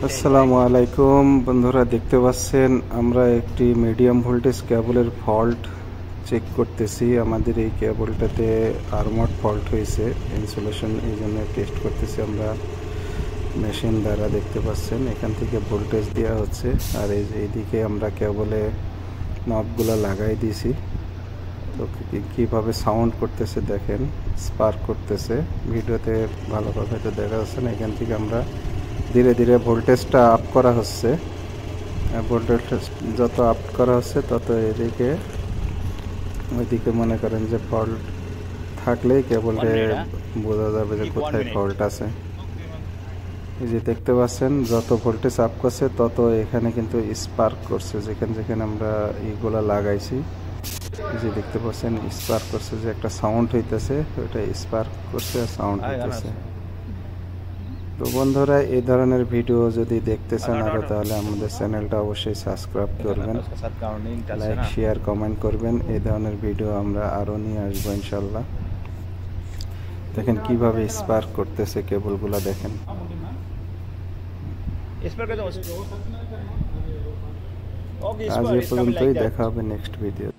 আসসালামু আলাইকুম বন্ধুরা, দেখতে পাচ্ছেন আমরা একটি মিডিয়াম ভোল্টেজ কেবলের ফল্ট চেক করতেছি। আমাদের এই কেবলটাতে আর্মড ফল্ট হয়েছে, ইনসুলেশন, এই জন্য টেস্ট করতেছি আমরা মেশিন দ্বারা। দেখতে পাচ্ছেন এখান থেকে ভোল্টেজ দেওয়া হচ্ছে, আর এইদিকে আমরা কেবলে নবগুলো লাগাই দিয়েছি। তো কীভাবে সাউন্ড করতেছে দেখেন, স্পার্ক করতেছে। ভিডিওতে ভালোভাবে তো দেখা যাচ্ছে না। এখান থেকে আমরা ধীরে ধীরে ভোল্টেজটা আপ করা হচ্ছে। ভোল্টেজ যত আপ করা হচ্ছে তত ওইদিকে মনে করেন যে ফল্ট থাকলেই কেবলটা বোঝা যাবে যে কোথায় ফল্ট আছে। এই যে দেখতে পাচ্ছেন যত ভোল্টেজ আপ করছে তত এখানে কিন্তু স্পার্ক করছে। যেখানে যেখানে আমরা এইগুলা লাগাইছি, যে দেখতে পাচ্ছেন স্পার্ক করছে, যে একটা সাউন্ড হইতেছে, ওইটা স্পার্ক করছে আর সাউন্ড হইতেছে। তো বন্ধুরা, এই ধরনের ভিডিও যদি দেখতে চান আরো, তাহলে আমাদের চ্যানেলটা অবশ্যই সাবস্ক্রাইব করবেন, লাইক শেয়ার কমেন্ট করবেন। এই ধরনের ভিডিও আমরা আরো নিয়ে আসবো ইনশাল্লাহ। দেখেন কিভাবে স্পার্ক করতেছে কেবলগুলো, দেখেন। আজ এ পর্যন্তই, দেখা হবে নেক্সট ভিডিও।